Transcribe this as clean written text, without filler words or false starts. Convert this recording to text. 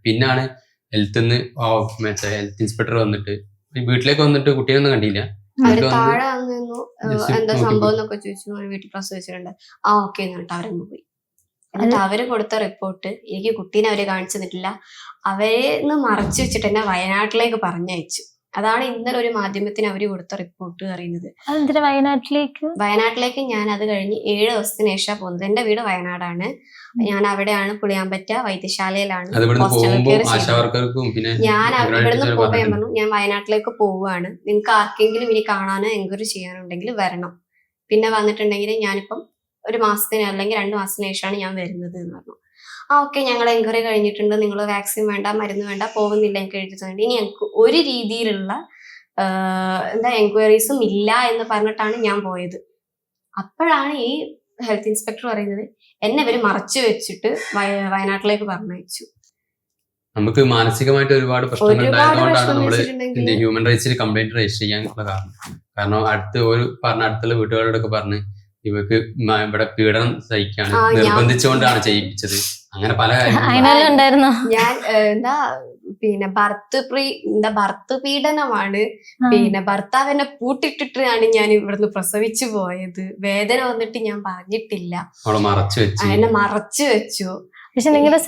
പിന്നാണ് health inspector വന്നിട്ട് വീട്ടിലേക്ക് വന്നിട്ട് കുട്ടീനൊന്നും കണ്ടില്ല. താഴെ വന്നു എന്താ സംഭവം എന്നൊക്കെ ചോദിച്ചു. വീട്ടിൽ പ്രസവിച്ചിട്ടുണ്ട്. ഓക്കെ എന്നിട്ട് അവരങ്ങ് പോയി. എന്നിട്ട് അവര് കൊടുത്ത റിപ്പോർട്ട് എനിക്ക് കുട്ടീനെ അവര് കാണിച്ചു തന്നിട്ടില്ല. അവരെന്ന് മറച്ചു വെച്ചിട്ട് എന്നെ വയനാട്ടിലേക്ക് പറഞ്ഞയച്ചു. അതാണ് ഇന്നലെ ഒരു മാധ്യമത്തിന് അവര് കൊടുത്ത റിപ്പോർട്ട് അറിയുന്നത്. വയനാട്ടിലേക്ക് ഞാൻ അത് കഴിഞ്ഞ് 7 ദിവസത്തിന് ശേഷം പോകുന്നത്. എന്റെ വീട് വയനാടാണ്. ഞാൻ അവിടെയാണ് പുളിയാമ്പറ്റ വൈദ്യശാലയിലാണ്. ഞാൻ ഇവിടുന്ന് പോകുമ്പോ ഞാൻ പറഞ്ഞു ഞാൻ വയനാട്ടിലേക്ക് പോവുകയാണ്, നിങ്ങൾക്ക് ആർക്കെങ്കിലും ഇനി കാണാനോ എൻക്വയറി ചെയ്യാനുണ്ടെങ്കിൽ വരണം. പിന്നെ വന്നിട്ടുണ്ടെങ്കിൽ ഞാനിപ്പം 1 മാസത്തിന് അല്ലെങ്കിൽ 2 മാസത്തിന് ശേഷമാണ് ഞാൻ വരുന്നത് എന്ന് പറഞ്ഞു. ഓക്കെ, ഞങ്ങൾ എൻക്വയറി കഴിഞ്ഞിട്ടുണ്ട്, നിങ്ങൾ വാക്സിൻ വേണ്ട, മരുന്ന് വേണ്ട, പോകുന്നില്ല, എനിക്ക് എഴുതി തന്നിട്ട് ഇനി ഞങ്ങൾക്ക് ഒരു രീതിയിലുള്ള എൻക്വയറീസും ഇല്ല എന്ന് പറഞ്ഞിട്ടാണ് ഞാൻ പോയത്. അപ്പോഴാണ് ഈ ഹെൽത്ത് ഇൻസ്പെക്ടർ പറയുന്നത് എന്നെ ഇവര് മറച്ചു വെച്ചിട്ട് വയനാട്ടിലേക്ക് പറഞ്ഞയച്ചു. നമുക്ക് മാനസികമായിട്ട് ഒരുപാട് പ്രശ്നങ്ങൾ ഉണ്ടായതുകൊണ്ടാണ് നമ്മള് ഹ്യൂമൻ റൈറ്റ്സിൽ കംപ്ലൈന്റ് രജിസ്റ്റർ ചെയ്യാനുള്ള കാരണം അടുത്തുള്ള വീട്ടുകാരോടൊക്കെ പറഞ്ഞ് ഇവർക്ക് ഇവിടെ പീഡനം സഹിക്കാണ്, നിർബന്ധിച്ചുകൊണ്ടാണ് ചെയ്യിപ്പിച്ചത്. അങ്ങനെ പല കാര്യങ്ങളും ഞാൻ ഭർത്തൃ പീഡനമാണ്. ഭർത്താവ് എന്നെ പൂട്ടിട്ടിട്ടാണ് ഞാൻ ഇവിടുന്ന് പ്രസവിച്ചു പോയത്. വേദന വന്നിട്ട് ഞാൻ പറഞ്ഞിട്ടില്ല, എന്നെ മറച്ചു വെച്ചു. പക്ഷെ നിങ്ങളുടെ